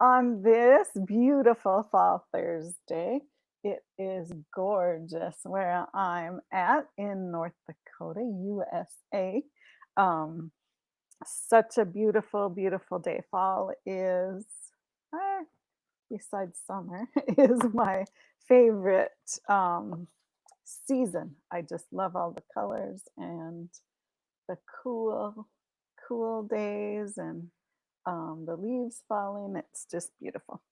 on this beautiful fall Thursday. It is gorgeous where I'm at in North Dakota, USA. Um, Such a beautiful, beautiful day. Fall is, eh, besides summer, is my favorite season. I just love all the colors and the cool days and the leaves falling. It's just beautiful.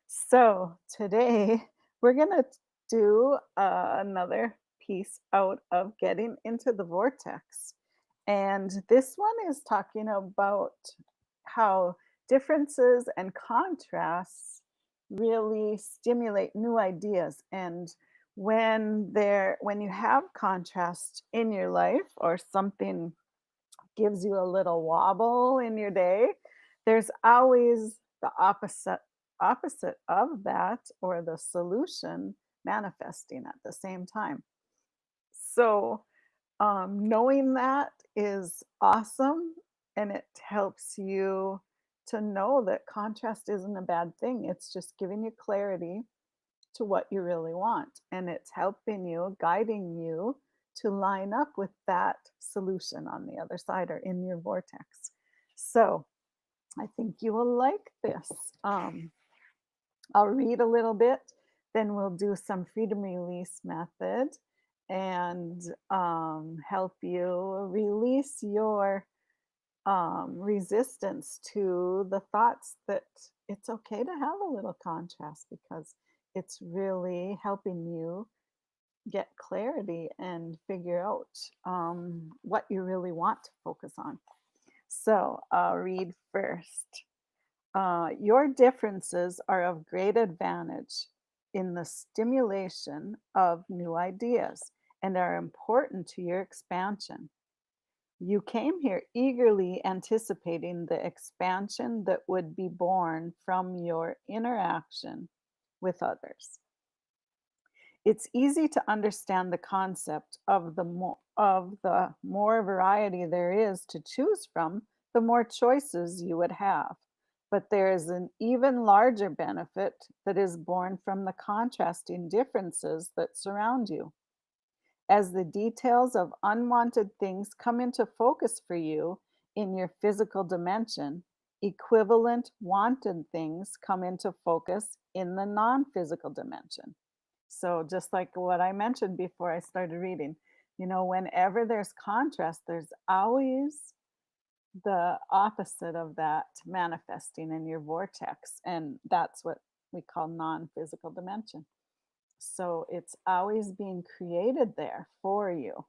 So today we're going to do another piece out of getting into the vortex. And this one is talking about how differences and contrasts really stimulate new ideas. And when you have contrast in your life or something gives you a little wobble in your day, there's always the opposite of that or the solution manifesting at the same time. So knowing that is awesome, and it helps you to know that contrast isn't a bad thing. It's just giving you clarity to what you really want. And it's helping you, guiding you to line up with that solution on the other side or in your vortex. So I think you will like this. I'll read a little bit, then we'll do some freedom release method and help you release your resistance to the thoughts that it's okay to have a little contrast because it's really helping you get clarity and figure out what you really want to focus on. So I'll read first. Your differences are of great advantage in the stimulation of new ideas and are important to your expansion. You came here eagerly anticipating the expansion that would be born from your interaction with others. It's easy to understand the concept of the more variety there is to choose from, the more choices you would have. But there is an even larger benefit that is born from the contrasting differences that surround you. As the details of unwanted things come into focus for you in your physical dimension, equivalent wanted things come into focus in the non physical dimension. So, just like what I mentioned before I started reading, whenever there's contrast, there's always the opposite of that manifesting in your vortex. And that's what we call non physical dimension. So, it's always being created there for you.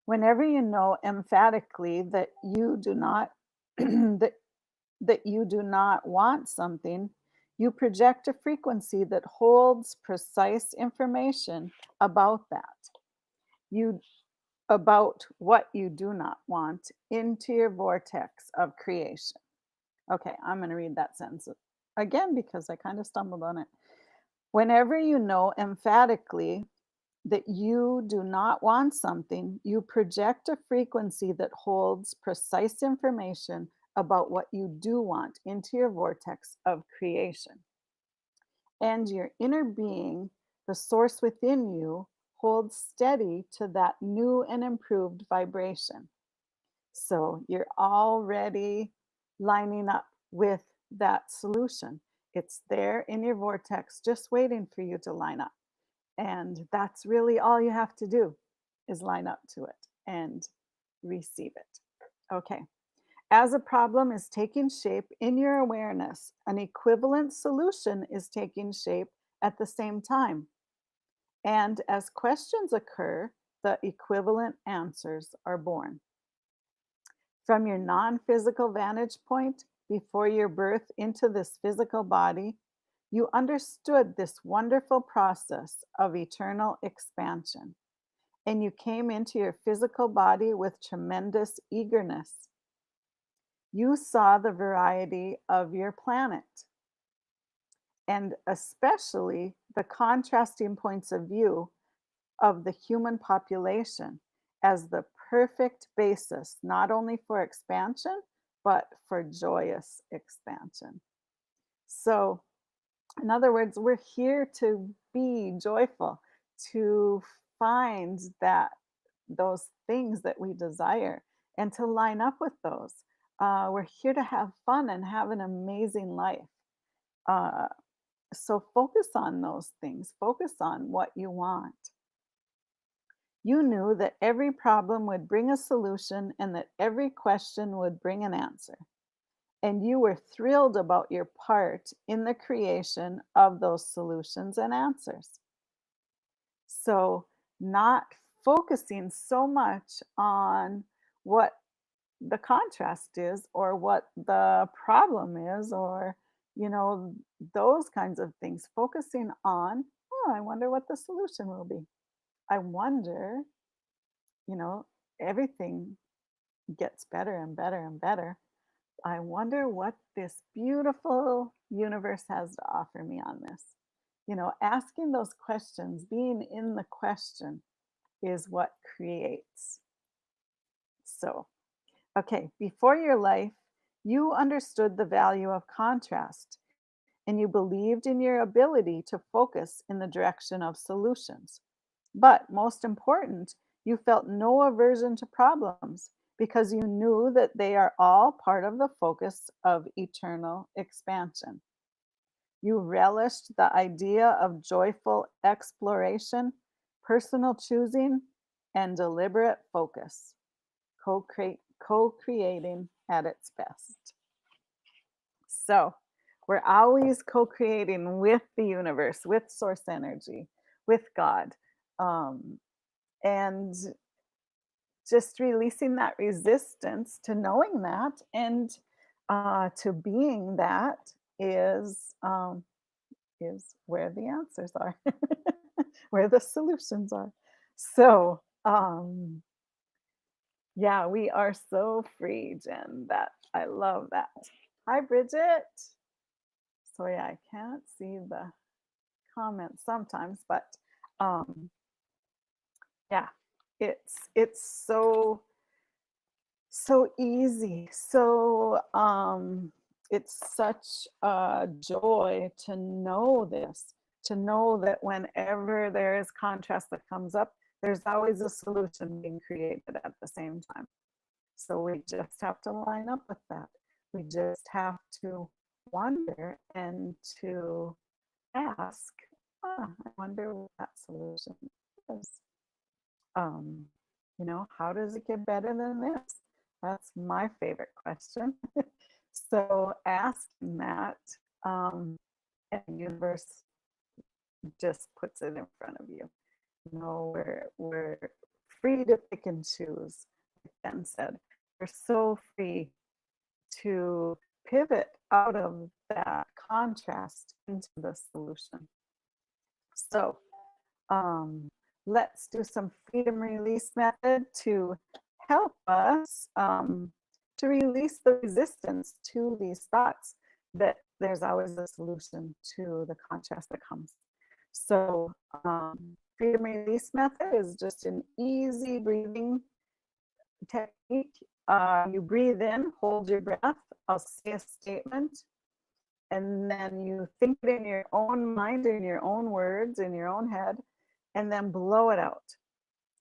Whenever you know emphatically that you do not that you do not want something, you project a frequency that holds precise information about that. You about what you do not want into your vortex of creation. Okay, I'm going to read that sentence again because I kind of stumbled on it. Whenever you know emphatically that you do not want something, you project a frequency that holds precise information about what you do want into your vortex of creation. And your inner being, the source within you, holds steady to that new and improved vibration. So you're already lining up with that solution. It's there in your vortex, just waiting for you to line up. And that's really all you have to do is line up to it and receive it. Okay. As a problem is taking shape in your awareness, an equivalent solution is taking shape at the same time. And as questions occur, the equivalent answers are born. From your non physical vantage point, before your birth into this physical body, you understood this wonderful process of eternal expansion, and you came into your physical body with tremendous eagerness. You saw the variety of your planet, and especially the contrasting points of view of the human population as the perfect basis, not only for expansion, but for joyous expansion. So, in other words, we're here to be joyful, to find that those things that we desire and to line up with those. We're here to have fun and have an amazing life. Uh, so focus on those things, focus on what you want. You knew that every problem would bring a solution and that every question would bring an answer. And you were thrilled about your part in the creation of those solutions and answers. So, not focusing so much on what the contrast is or what the problem is or, you know, those kinds of things. Focusing on, oh, I wonder what the solution will be. I wonder, you know, everything gets better and better and better. I wonder what this beautiful universe has to offer me on this. You know, asking those questions, being in the question is what creates. So, okay, before your life, you understood the value of contrast and you believed in your ability to focus in the direction of solutions. But most important, you felt no aversion to problems because you knew that they are all part of the focus of eternal expansion. You relished the idea of joyful exploration, personal choosing, and deliberate focus, co-creating at its best. So, we're always co-creating with the universe, with source energy, with God. Um, and just releasing that resistance to knowing that and to being that is um, is where the answers are, where the solutions are. So yeah, we are so free, Jen. That I love that. Hi, Bridget. So yeah, I can't see the comments sometimes, but um, yeah, it's so so easy. So it's such a joy to know this, to know that whenever there is contrast that comes up, there's always a solution being created at the same time. So we just have to line up with that. We just have to wonder and to ask, I wonder what that solution is. Um, you know, how does it get better than this? That's my favorite question. So asking that, and the universe just puts it in front of you. You know, we're free to pick and choose, like Ben said. We're so free to pivot out of that contrast into the solution. So um, let's do some freedom release method to help us to release the resistance to these thoughts that there's always a solution to the contrast that comes. So freedom release method is just an easy breathing technique. You breathe in, hold your breath. I'll say a statement, and then you think it in your own mind, in your own words, in your own head, and then blow it out.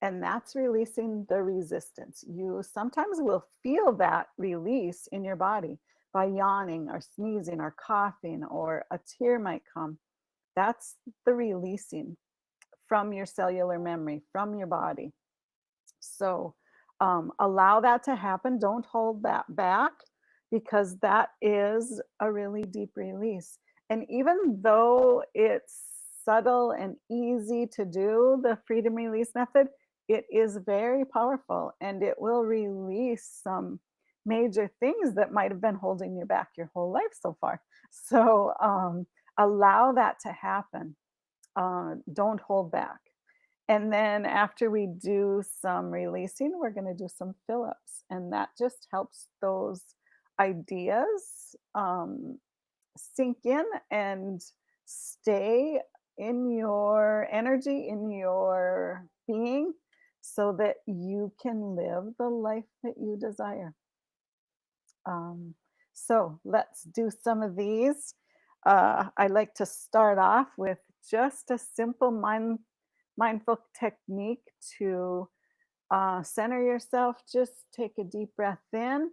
And that's releasing the resistance. You sometimes will feel that release in your body by yawning or sneezing or coughing, or a tear might come. That's the releasing from your cellular memory, from your body. So allow that to happen. Don't hold that back because that is a really deep release. And even though it's subtle and easy to do the freedom release method, it is very powerful and it will release some major things that might have been holding you back your whole life so far. So allow that to happen. Don't hold back. And then after we do some releasing, we're going to do some fill ups. And that just helps those ideas sink in and stay in your energy, in your being, so that you can live the life that you desire. Um, so let's do some of these. I like to start off with just a simple mindful technique to center yourself. Just take a deep breath in,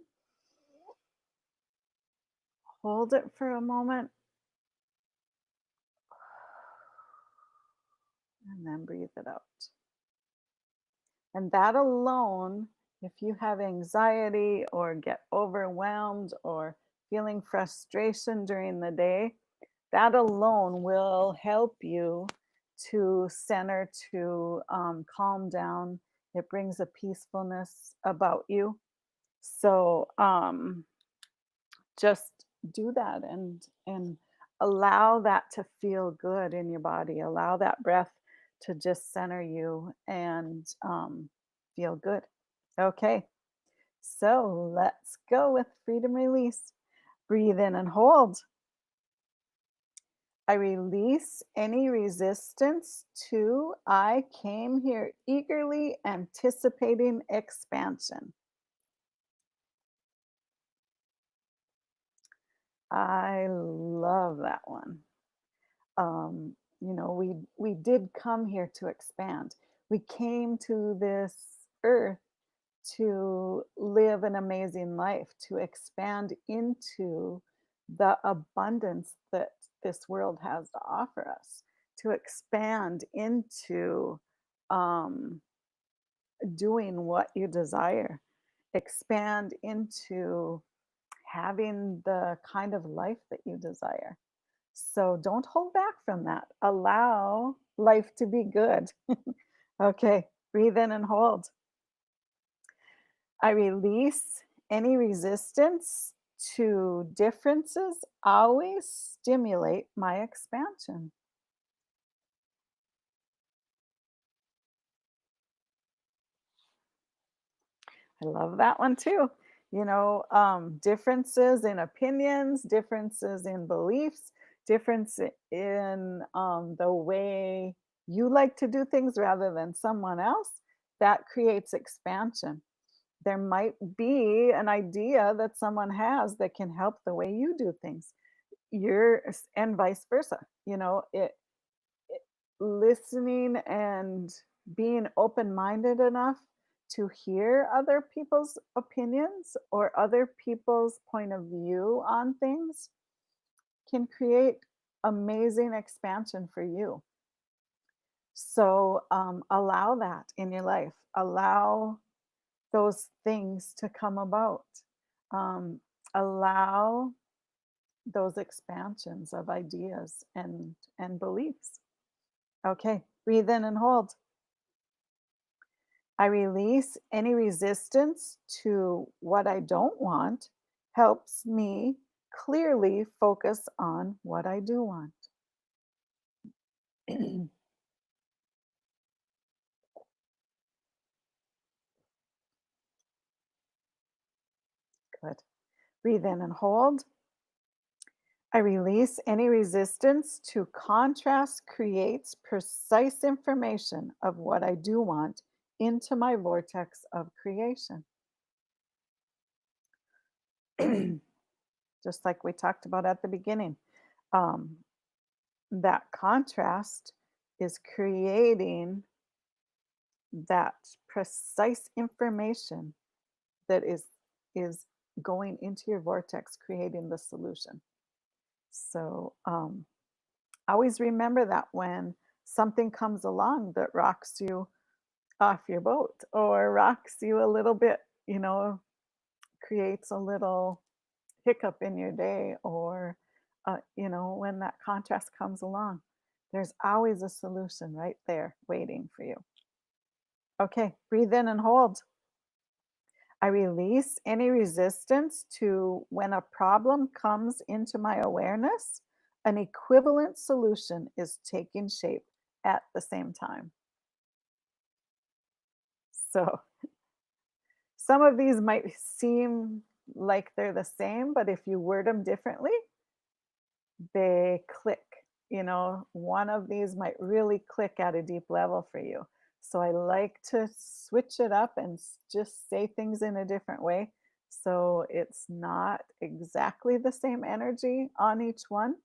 hold it for a moment, and then breathe it out. And that alone, if you have anxiety or get overwhelmed or feeling frustration during the day, that alone will help you to center, to calm down. It brings a peacefulness about you. So just do that and allow that to feel good in your body. Allow that breath to just center you and feel good. Okay, so let's go with freedom release. Breathe in and hold. I release any resistance to I came here eagerly anticipating expansion. I love that one. We did come here to expand. We came to this earth to live an amazing life, to expand into the abundance that this world has to offer us, to expand into um, doing what you desire, expand into having the kind of life that you desire. So don't hold back from that. Allow life to be good. Okay, breathe in and hold. I release any resistance to differences, always stimulate my expansion. I love that one too. Differences in opinions, differences in beliefs, difference in the way you like to do things rather than someone else, that creates expansion. There might be an idea that someone has that can help the way you do things. And vice versa. Listening and being open-minded enough to hear other people's opinions or other people's point of view on things can create amazing expansion for you. So allow that in your life. Allow those things to come about. Um, Allow those expansions of ideas and beliefs. Okay, breathe in and hold. I release any resistance to what I don't want, helps me clearly focus on what I do want. Good. Breathe in and hold. I release any resistance to contrast creates precise information of what I do want into my vortex of creation. Just like we talked about at the beginning. Um, that contrast is creating that precise information that is going into your vortex, creating the solution. So always remember that when something comes along that rocks you off your boat or rocks you a little bit, creates a little hiccup in your day, or when that contrast comes along, there's always a solution right there waiting for you. Okay, breathe in and hold. I release any resistance to when a problem comes into my awareness, an equivalent solution is taking shape at the same time. So some of these might seem like they're the same, but if you word them differently, they click. One of these might really click at a deep level for you. So I like to switch it up and just say things in a different way. So it's not exactly the same energy on each one,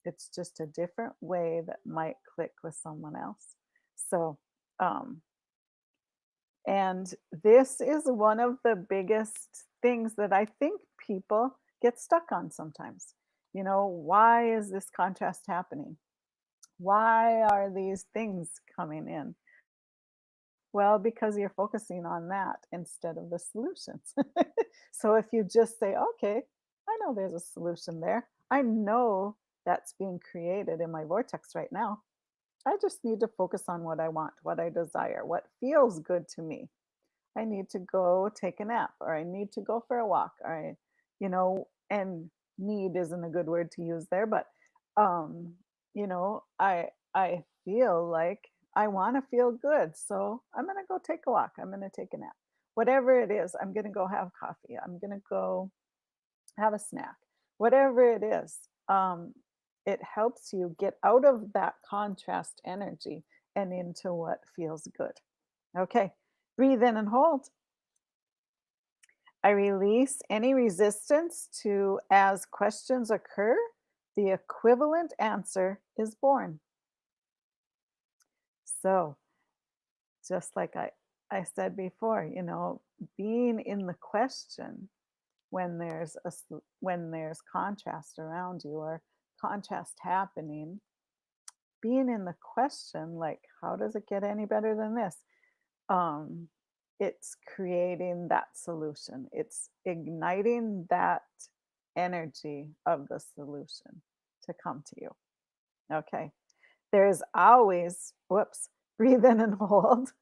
It's just a different way that might click with someone else. So, um, and this is one of the biggest things that I think people get stuck on sometimes. Why is this contrast happening? Why are these things coming in? Well, because you're focusing on that instead of the solutions. So if you just say, okay, I know there's a solution there. I know that's being created in my vortex right now. I just need to focus on what I want, what I desire, what feels good to me. I need to go take a nap, or I need to go for a walk, or and need isn't a good word to use there, but um, I feel like I want to feel good. So I'm gonna go take a walk. I'm gonna take a nap. Whatever it is, I'm gonna go have coffee. I'm gonna go have a snack. Whatever it is, it helps you get out of that contrast energy and into what feels good. Okay, breathe in and hold. I release any resistance to as questions occur, the equivalent answer is born. So, just like I said before, being in the question when when there's contrast around you or contrast happening, being in the question like how does it get any better than this? um, it's creating that solution. It's igniting that energy of the solution to come to you. Okay. There's always, whoops, breathe in and hold.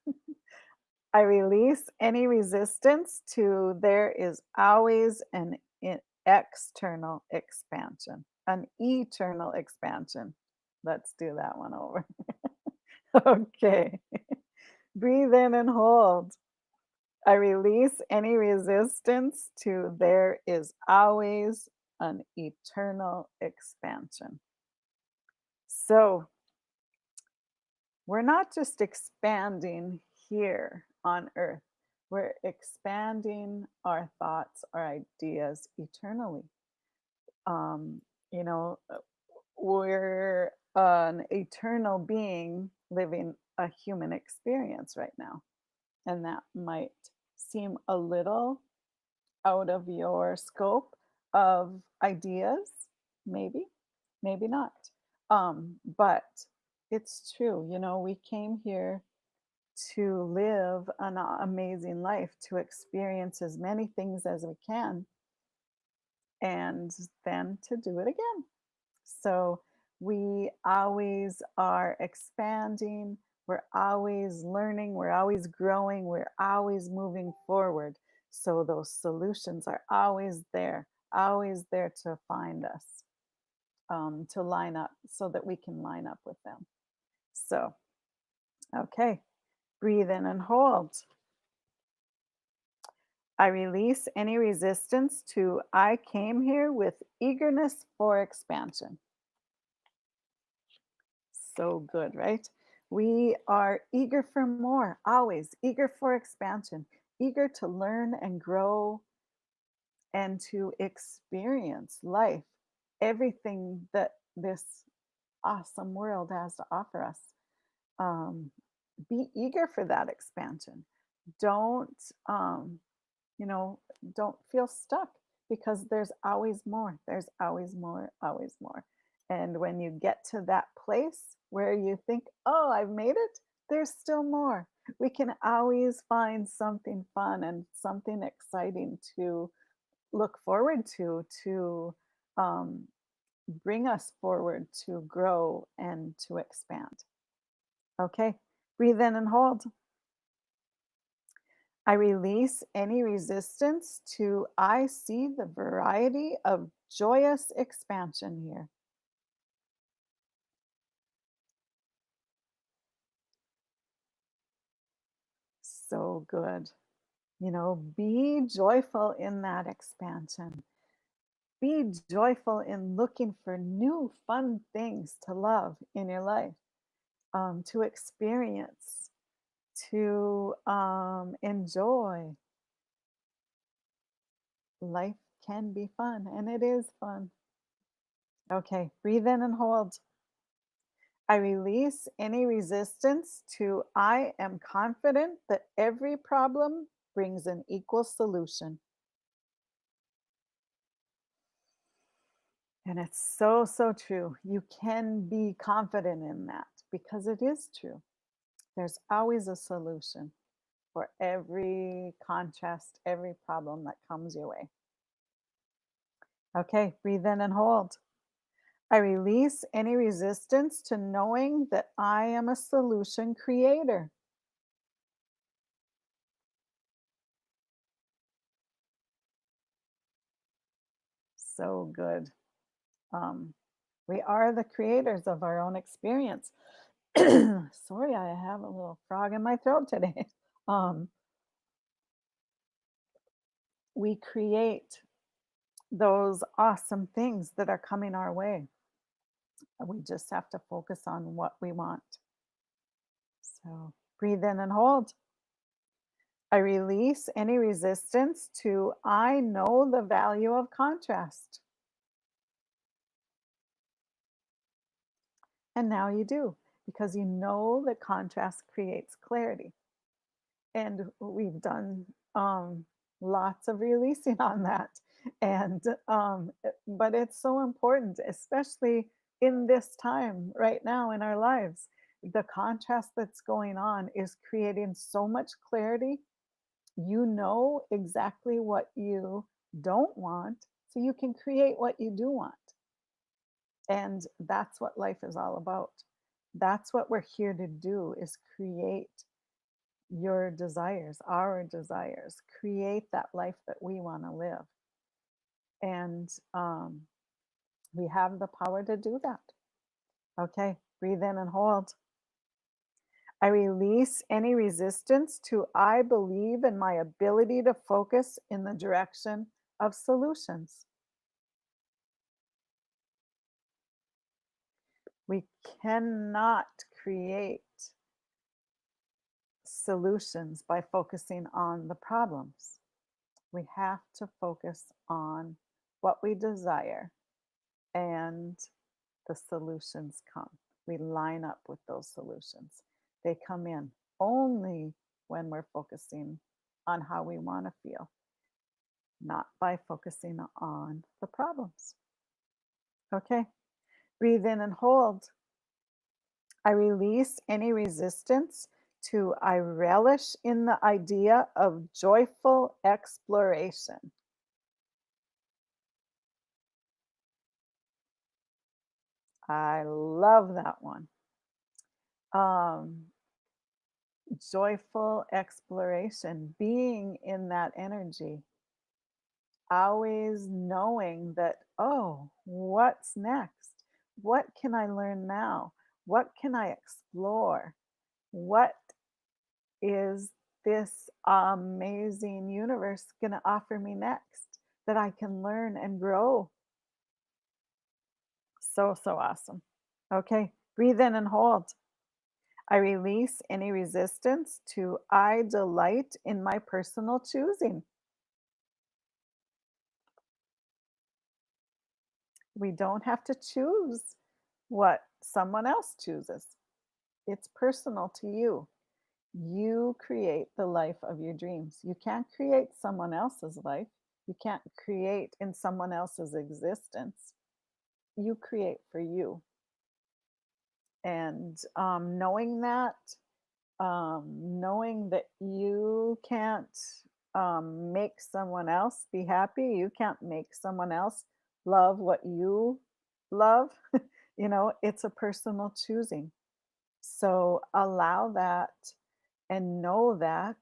I release any resistance to there is always an external expansion, an eternal expansion. Let's do that one over. Okay. Breathe in and hold. I release any resistance to there is always an eternal expansion. So we're not just expanding here on earth, we're expanding our thoughts, our ideas eternally. Um, you know, we're an eternal being living a human experience right now. And that might seem a little out of your scope of ideas, maybe, maybe not. But it's true, we came here to live an amazing life, to experience as many things as we can, and then to do it again. So we always are expanding, we're always learning, we're always growing, we're always moving forward. So those solutions are always there to find us, to line up so that we can line up with them. So, okay, breathe in and hold. I release any resistance to I came here with eagerness for expansion. So good, right? We are eager for more, always eager for expansion, eager to learn and grow and to experience life, everything that this awesome world has to offer us. Um, be eager for that expansion. Don't, um, you know, don't feel stuck because there's always more. There's always more, always more. And when you get to that place where you think, oh, I've made it, there's still more. We can always find something fun and something exciting to look forward to um, bring us forward, to grow and to expand. Okay, breathe in and hold. I release any resistance to I see the variety of joyous expansion here. So good. Be joyful in that expansion. Be joyful in looking for new fun things to love in your life, to experience, to enjoy. Life can be fun, and it is fun. Okay, breathe in and hold. I release any resistance to I am confident that every problem brings an equal solution. And it's so, so true. You can be confident in that because it is true. There's always a solution for every contrast, every problem that comes your way. Okay, breathe in and hold. I release any resistance to knowing that I am a solution creator. So good. Um, we are the creators of our own experience. Sorry, I have a little frog in my throat today. Um, we create those awesome things that are coming our way. We just have to focus on what we want. So breathe in and hold. I release any resistance to I know the value of contrast. And now you do, because you know that contrast creates clarity. And we've done lots of releasing on that. And, but it's so important, especially in this time right now in our lives. The contrast that's going on is creating so much clarity. You know exactly what you don't want, so you can create what you do want. And that's what life is all about. That's what we're here to do is create your desires, our desires, create that life that we want to live. And we have the power to do that. Okay, breathe in and hold. I release any resistance to I believe in my ability to focus in the direction of solutions. We cannot create solutions by focusing on the problems. We have to focus on what we desire, and the solutions come. We line up with those solutions. They come in only when we're focusing on how we want to feel, not by focusing on the problems. Okay, breathe in and hold. I release any resistance to I relish in the idea of joyful exploration. I love that one. Um, joyful exploration, being in that energy, always knowing that, oh, what's next? What can I learn now? What can I explore? What is this amazing universe going to offer me next that I can learn and grow? So, so awesome. Okay, breathe in and hold. I release any resistance to I delight in my personal choosing. We don't have to choose what someone else chooses. It's personal to you. You create the life of your dreams. You can't create someone else's life. You can't create in someone else's existence. You create for you. And knowing that you can't make someone else be happy, you can't make someone else love what you love. It's a personal choosing. So allow that and know that,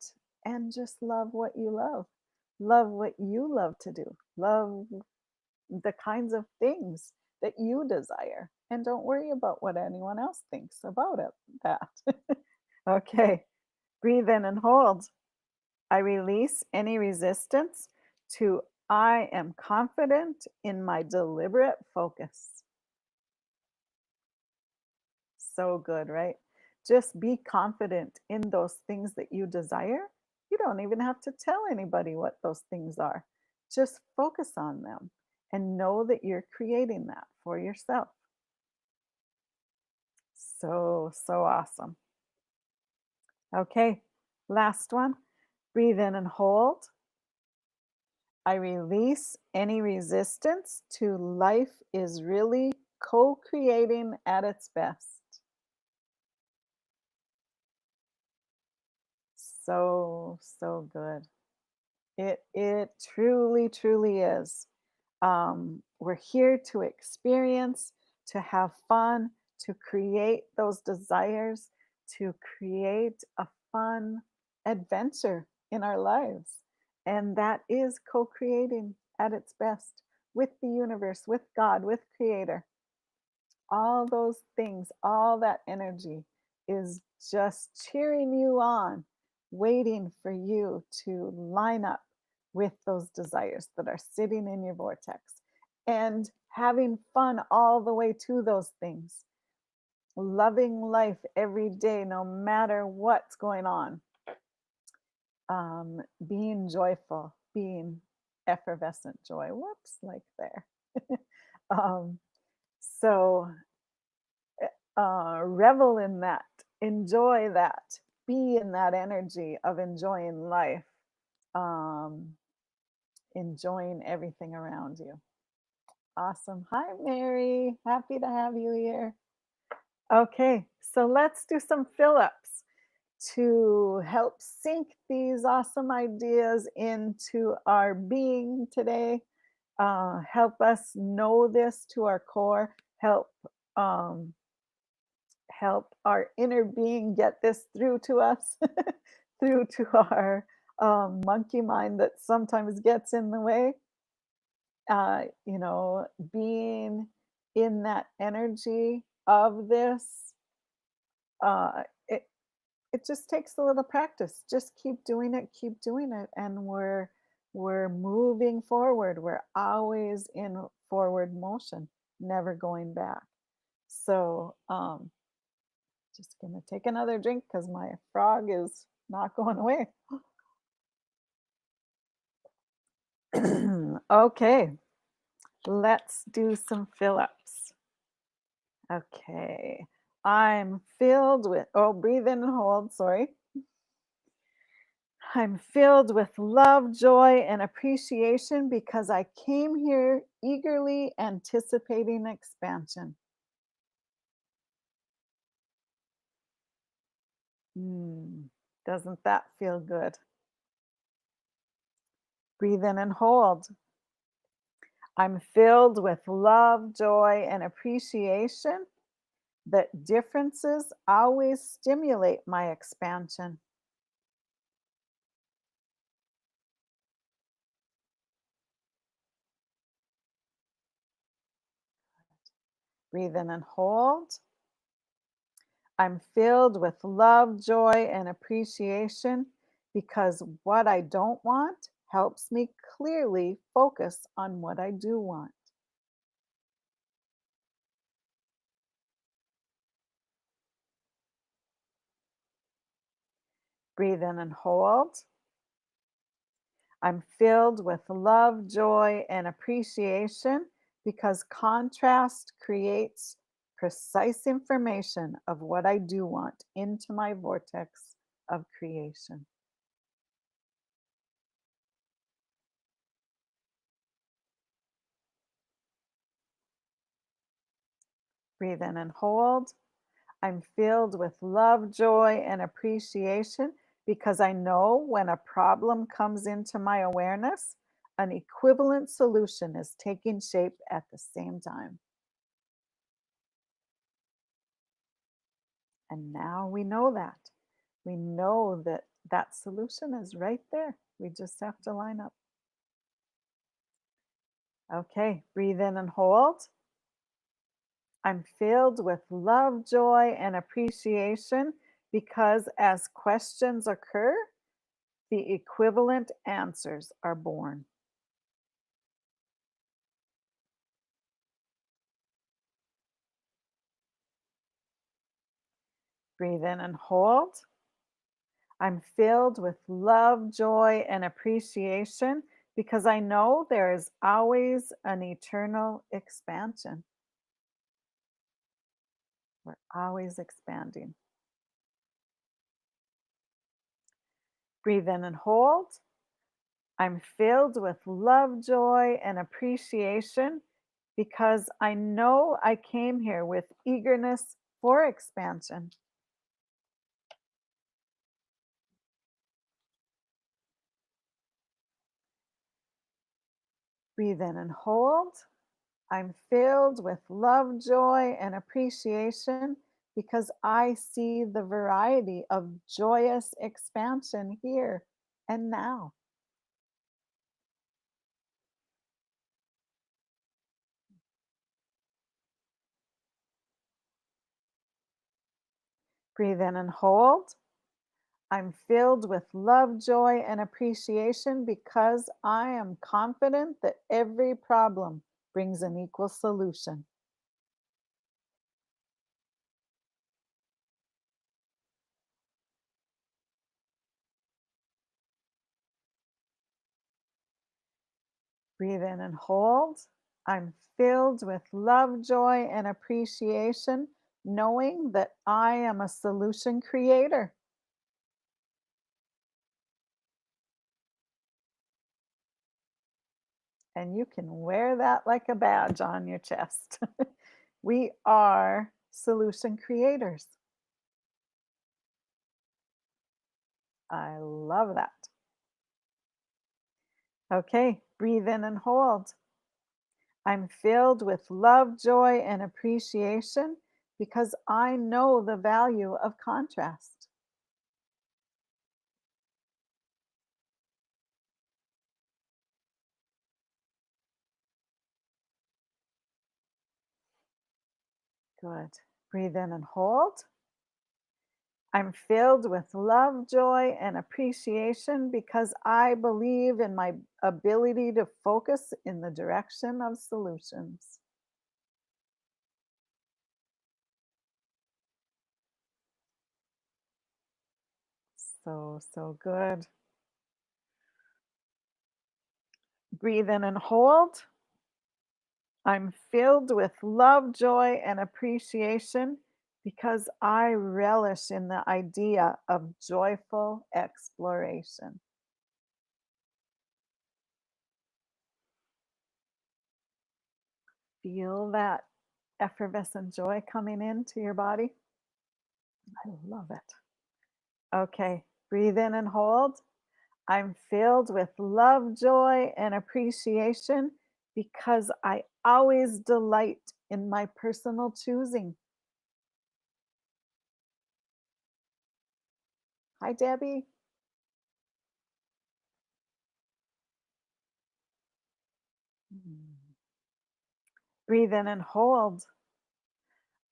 and just love what you love. Love what you love to do. Love the kinds of things that you desire. And don't worry about what anyone else thinks about it. That. Okay. Breathe in and hold. I release any resistance to I am confident in my deliberate focus. So good, right? Just be confident in those things that you desire. You don't even have to tell anybody what those things are. Just focus on them and know that you're creating that for yourself. So, so awesome. Okay, last one. Breathe in and hold. I release any resistance to life is really co creating at its best. So, so good. It truly, truly is. We're here to experience, to have fun, to create those desires, to create a fun adventure in our lives. And that is co creating at its best with the universe, with God, with Creator. All those things, all that energy is just cheering you on, waiting for you to line up with those desires that are sitting in your vortex and having fun all the way to those things, loving life every day, no matter what's going on, being joyful, being effervescent joy. Whoops, like there. um, so revel in that, enjoy that, be in that energy of enjoying life, um, enjoying everything around you. Awesome. Hi, Mary. Happy to have you here. Okay, so let's do some fill ups to help sink these awesome ideas into our being today. Help us know this to our core, um, help our inner being get this through to us, through to our monkey mind that sometimes gets in the way. Being in that energy of this, it just takes a little practice. Just keep doing it, and we're moving forward. We're always in forward motion, never going back. So, just gonna take another drink because my frog is not going away. Okay, let's do some fill ups. Okay, I'm filled with, oh, breathe in and hold, sorry. I'm filled with love, joy, and appreciation because I came here eagerly anticipating expansion. Hmm, doesn't that feel good? Breathe in and hold. I'm filled with love, joy, and appreciation that differences always stimulate my expansion. Breathe in and hold. I'm filled with love, joy, and appreciation because what I don't want helps me clearly focus on what I do want. Breathe in and hold. I'm filled with love, joy, and appreciation because contrast creates precise information of what I do want into my vortex of creation. Breathe in and hold. I'm filled with love, joy, and appreciation because I know when a problem comes into my awareness, an equivalent solution is taking shape at the same time. And now we know that. We know that that solution is right there. We just have to line up. Okay, breathe in and hold. I'm filled with love, joy, and appreciation because as questions occur, the equivalent answers are born. Breathe in and hold. I'm filled with love, joy, and appreciation because I know there is always an eternal expansion. We're always expanding. Breathe in and hold. I'm filled with love, joy, and appreciation because I know I came here with eagerness for expansion. Breathe in and hold. I'm filled with love, joy, and appreciation because I see the variety of joyous expansion here and now. Breathe in and hold. I'm filled with love, joy, and appreciation because I am confident that every problem brings an equal solution. Breathe in and hold. I'm filled with love, joy, and appreciation, knowing that I am a solution creator. And you can wear that like a badge on your chest. We are solution creators. I love that. Okay, breathe in and hold. I'm filled with love, joy, and appreciation because I know the value of contrast. Good. Breathe in and hold. I'm filled with love, joy, and appreciation because I believe in my ability to focus in the direction of solutions. So, so good. Breathe in and hold. I'm filled with love, joy, and appreciation because I relish in the idea of joyful exploration. Feel that effervescent joy coming into your body. I love it. Okay, breathe in and hold. I'm filled with love, joy, and appreciation because I always delight in my personal choosing. Hi, Debbie. Mm. Breathe in and hold.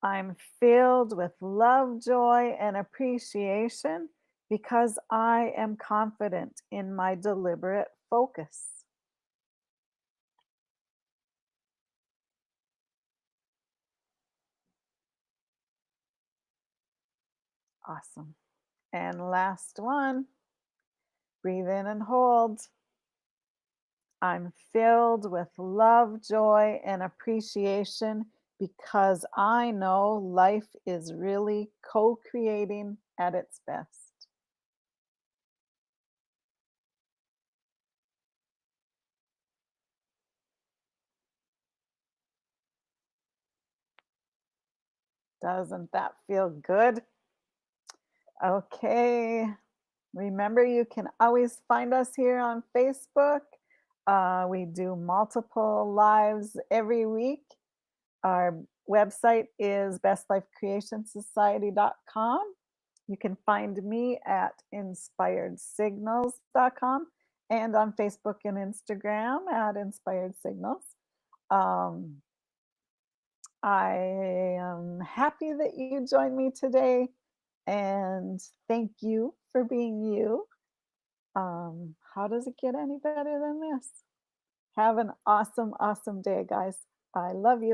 I'm filled with love, joy, and appreciation because I am confident in my deliberate focus. Awesome. And last one, breathe in and hold. I'm filled with love, joy, and appreciation because I know life is really co creating at its best. Doesn't that feel good? Okay. Remember, you can always find us here on Facebook. We do multiple lives every week. Our website is bestlifecreationsociety.com. You can find me at inspiredsignals.com and on Facebook and Instagram at Inspired Signals. Um, I am happy that you joined me today and thank you for being you. How does it get any better than this? Have an awesome, awesome day, guys. I love you.